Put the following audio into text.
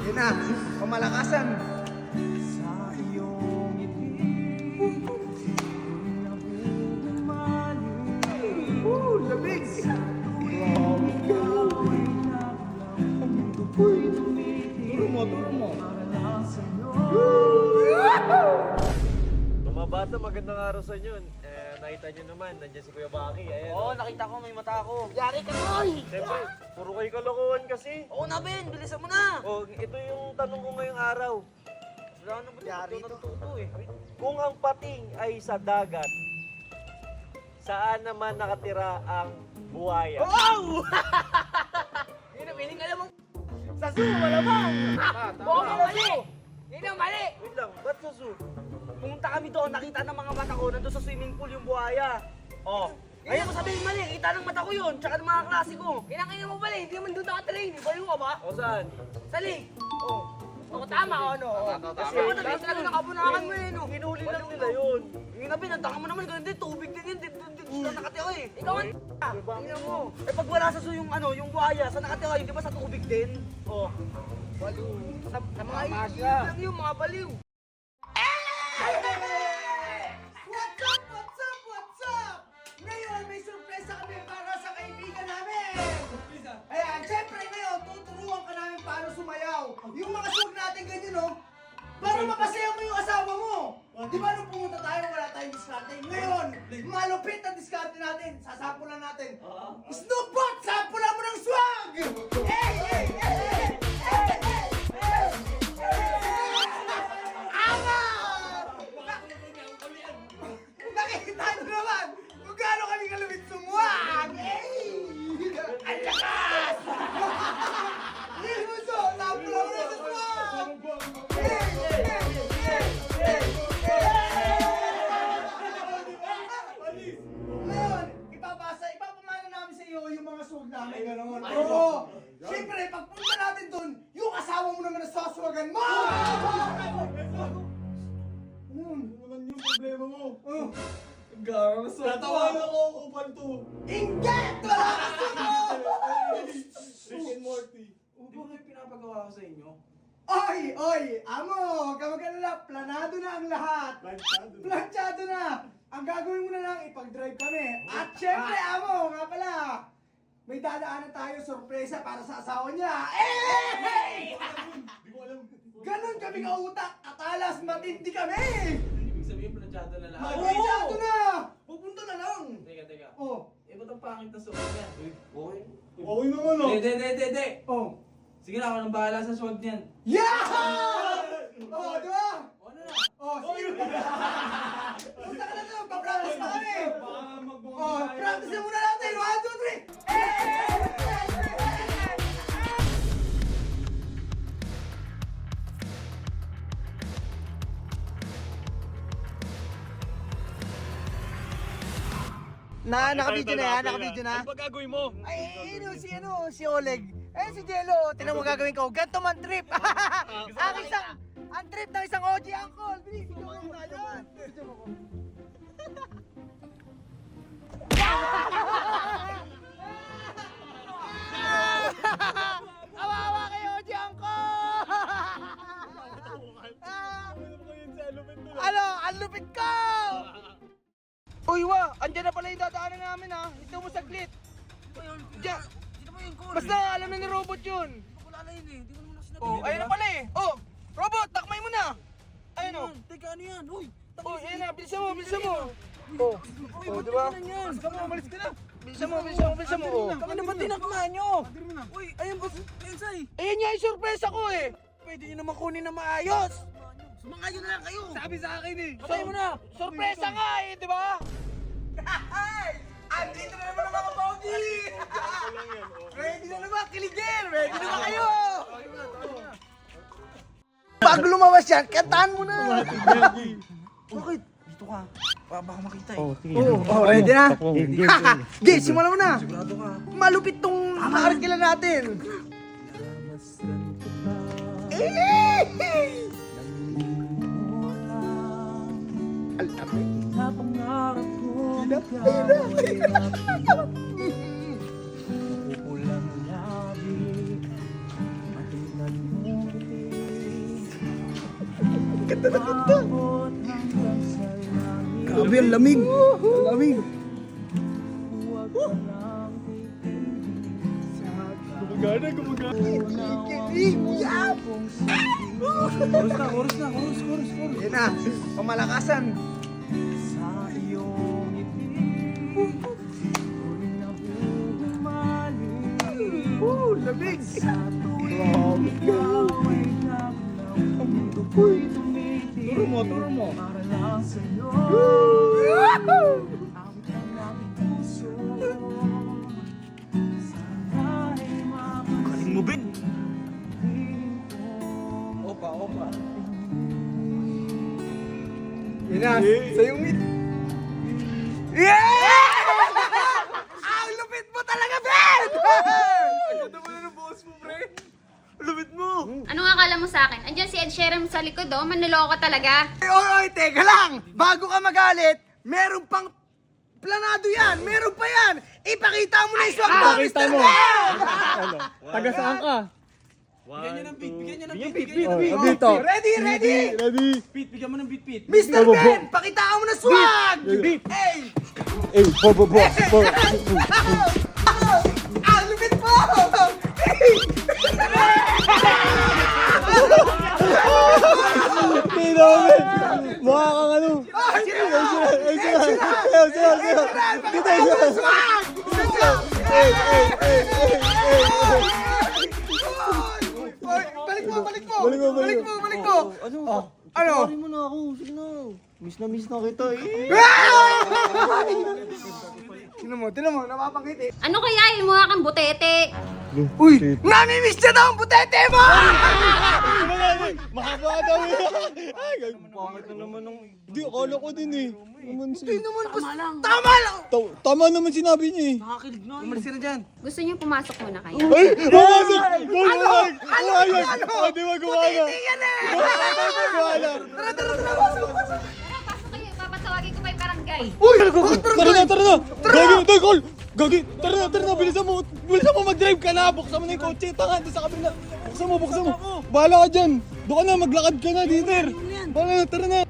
Yun na, pamalakasan. Sa iyong ngiti, Labig! Turo mo. Mga bata, magandang araw sa inyo. Nakita nyo naman, nandiyan si Kuya Baki. Ayan. Oo, nakita ko, may mata ako. Yari ka, Noy! Siyempre, puro kayo kalokohan kasi. Oo na, Ben, bilisan mo na. Oh, ito yung tanong ko ngayong araw. Wala na ba Yari ito ito. natututo eh. Kung ang pating ay sa dagat, saan naman nakatira ang buhaya? Wow! Yun ang piling alam mo. Sa zoo, malamang. Oo, mali. Yun ang mali. Wait lang, ba't sa zoo? Pumunta kami doon, nakita ng mga mata ko, nandun sa swimming pool yung buhaya. Oh. Ayaw mo sabihin mali, kita ng mata ko yun, tsaka ng mga klase ko. Kinakaya mo pala, hindi naman doon nakatrain. Baliw ka ba? O saan? Sa lake. Oh. Oo, tama o ano? Kasi tama. matagal talaga ng kabunakan mo eh, no? Hinuli lang nila yun. Yung nabi, nandaka mo naman, ganun din, tubig din yun, dito nakatira eh. Ikaw ang tingnan mo. Eh pag wala sa zoo yung ano, yung buhaya, sa nakatira yun, di ba sa tubig din? Oh. Baliw. Sa mga isip lang yung mga baliw. What's up? Ngayon, may sorpresa kami para sa kaibigan namin! Ayan, syempre ngayon, tuturuan ka namin paano sumayaw. Yung mga swag natin ganyan, no? Para mapasaya mo yung asawa mo. Di ba nung pumunta tayo, wala tayong diskarte. Ngayon, malupit ang diskarte natin. Sasampulan natin. Snoopbot, sampulan mo ng swag! Hey, hey, hey, hey! Hey, hey, hey! Angat! Nakikita nyo naman kung gaano kami kalumit sumuwag! Hey! Ang lakas! Limuso, sampulan mo na sa swag! Hey, hey, hey, hey, hey! Ngayon, ipapamana namin sa iyo yung mga swag namin, gano'n. Oo! Siyempre, pagpunta natin dun, yung asawa mo naman na saswagan mo! Ano yun? naman yung problema mo. Oh! Garas. Tatawan ako, upal to. Ingat! Wala ka sumo! Rick and Morty. Di ba kayo pinapagawa ko sa inyo? Oy! Oy! Amo! Kamag alala, planado na ang lahat! Planchado. Planchado na! Ang gagawin mo na lang, ipag-drive kami. At syempre, amo, nga pala, may dadaanan tayo sorpresa para sa asawa niya. Eh! Di ko alam. Ganon kami ka-utak, katalas, matindi kami! Ibig sabihin, planchado na lahat. Planchado na! Pupunta na lang! Teka. Oh! Eh, ba't ang pangit na suot yan? Okay. Okay naman oh. De. Oh! Sige na, ako nang bahala sa swag niyan. Yeah! Oh, di ba? O, ano na? Oh, sige! Punta ka na doon, pa-practice na kami! Baka magbong Oh, practice na muna natin! 1, 2, 3! Naka-video na yan? Naka-video na? Ano ba gagawin mo? Ay, si Oleg. Eh, si Jello. Tinan mo gagawin ko. Ganto man trip. Ang trip ng isang OG uncle. Bilis, video mo tayo. Video mo ko. Awawa kayo, OG uncle. Ano, ang lupit ko! Uy, wa! Andyan na pala yung dadaanan namin ha. Ito mo saglit. Diyan. Sino ba yun, Cole? Basta alam na ni Robot yun. Wala na yun eh, hindi mo naman ako sinabi. Oh, ayun na pala eh. Oh, Robot, takmay mo na. Ayun oh. Teka, ano yan? Uy! Oh, ayun na, bilisan mo. Oh, oh, di ba? Umalis ka na! Bilisan mo. Oh. Ano ba tinakmaan nyo? Uy, ayun ba? Ayun, Say! Ayun nga yung surprise ko eh. Pwede nyo naman kunin na maayos. Sumangayo na lang kayo! Sabi sa akin eh. Patay mo na! Surpresa nga eh, di ba? Andito na naman ang mga pogi! Ready na naman, kiligin! Ready na ba kayo? Pag lumabas yan, kantahan mo na! Bakit? Dito ka. Baka makita eh. Oh, ready na? Gay, simulan mo na! Sigurado ka. Malupit tong naarkila natin! Alapit! Napangarap ko. Pupulang labi. Matulad mo ganda, ang ganda. Grabe, ang lamig. Ang lamig. Gumagana, gumagana. Chorus na. Yan na, pamalakasan. Lamig! Turo mo. Galing mo, Ben. Opa. Yan na, sa'yo meet. Yeah! Ang lupit mo talaga, Ben! Ganda mo na ng boss mo, pre. Lupit mo! Ano nga akala mo sa akin? Andiyan si Ed Sheeran sa likod, oh. Manloloko talaga. Oy, teka lang! Bago ka magalit, meron pang planado yan! Meron pa yan! Ipakita mo na yung swag mo, Pakita Mr. mo. Ben! Ano? Taga saan ka? Bigyan niyo ng beat. Dito. Ready! Ready? Mr. Ben! Pakitaan mo na swag! Hey! Eh, bo. Ang lupit mo! Tino, men. Mukha kang ano. Balik mo! Balik mo. Ano? Sorry mo na ako. Sige na. Miss na kita eh. Tinan mo, napapangiti. Ano kaya yung mukha kang butete? Uy! Namimiss niya daw ang butete mo! Mahaba daw yun. Pangit na naman ng... Hindi, akala ko din eh. Tama lang! Tama naman sinabi niya eh. Nakakilig na. Umalis ka na dyan. Gusto niyo pumasok muna kayo? Ay! Pumasok! Gumawag! Gumawag! O, di ba gumawag? Butete yan eh! Gumawag! Tara, pasok! Tara, pasok kayo. Papatawagin ko pa yung barangay. Uy! Tara na! Gagi! Tay, call! Gagi! Tara na! Bilisan mo mag-drive ka na! Buksan mo na yung kotse! Tanga! Doon sa kabila! Buksan mo! Bahala ka dyan! Doon ka na! Maglakad ka na, Dieter! Tara na!